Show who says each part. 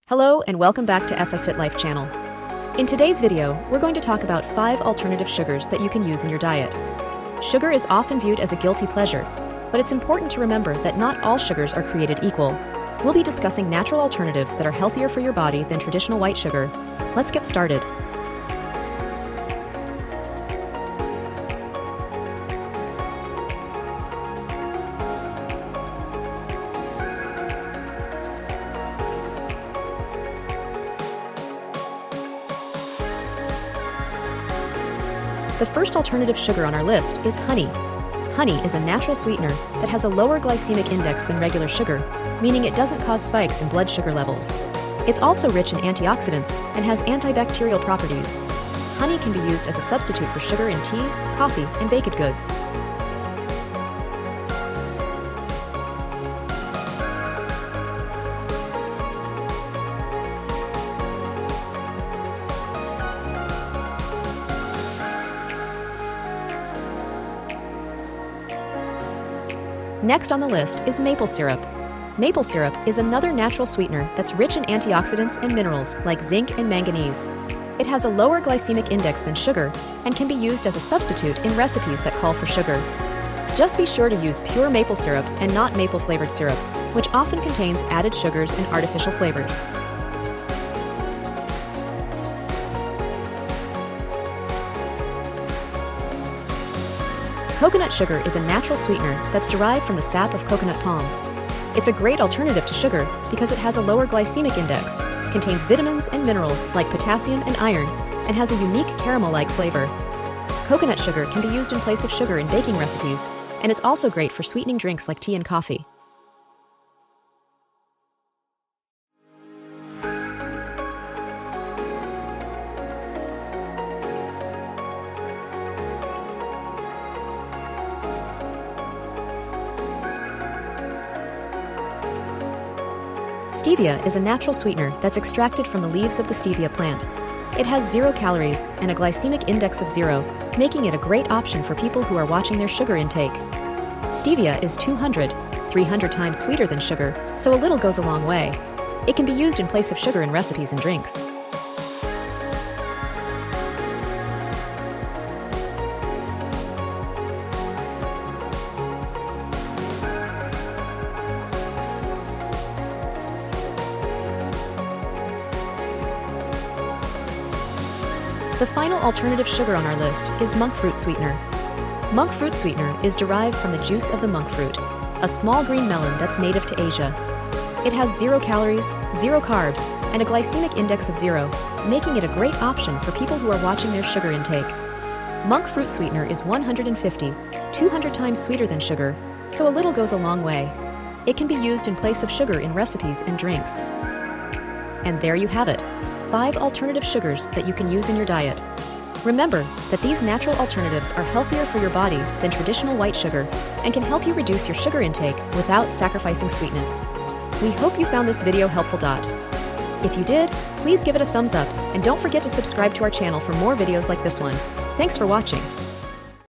Speaker 1: Hello and welcome back to SI Fit Life channel. In today's video, we're going to talk about 5 alternative sugars that you can use in your diet. Sugar is often viewed as a guilty pleasure, but it's important to remember that not all sugars are created equal. We'll be discussing natural alternatives that are healthier for your body than traditional white sugar. Let's get started. The first alternative sugar on our list is honey. Honey is a natural sweetener that has a lower glycemic index than regular sugar, meaning it doesn't cause spikes in blood sugar levels. It's also rich in antioxidants and has antibacterial properties. Honey can be used as a substitute for sugar in tea, coffee, and baked goods. Next on the list is maple syrup. Maple syrup is another natural sweetener that's rich in antioxidants and minerals like zinc and manganese. It has a lower glycemic index than sugar and can be used as a substitute in recipes that call for sugar. Just be sure to use pure maple syrup and not maple-flavored syrup, which often contains added sugars and artificial flavors. Coconut sugar is a natural sweetener that's derived from the sap of coconut palms. It's a great alternative to sugar because it has a lower glycemic index, contains vitamins and minerals like potassium and iron, and has a unique caramel-like flavor. Coconut sugar can be used in place of sugar in baking recipes, and it's also great for sweetening drinks like tea and coffee. Stevia is a natural sweetener that's extracted from the leaves of the stevia plant. It has 0 calories and a glycemic index of 0, making it a great option for people who are watching their sugar intake. Stevia is 300 times sweeter than sugar, so a little goes a long way. It can be used in place of sugar in recipes and drinks. The final alternative sugar on our list is monk fruit sweetener. Monk fruit sweetener is derived from the juice of the monk fruit, a small green melon that's native to Asia. It has 0 calories, 0 carbs, and a glycemic index of 0, making it a great option for people who are watching their sugar intake. Monk fruit sweetener is 200 times sweeter than sugar, so a little goes a long way. It can be used in place of sugar in recipes and drinks. And there you have it. 5 alternative sugars that you can use in your diet. Remember that these natural alternatives are healthier for your body than traditional white sugar and can help you reduce your sugar intake without sacrificing sweetness. We hope you found this video helpful. If you did, please give it a thumbs up and don't forget to subscribe to our channel for more videos like this one. Thanks for watching.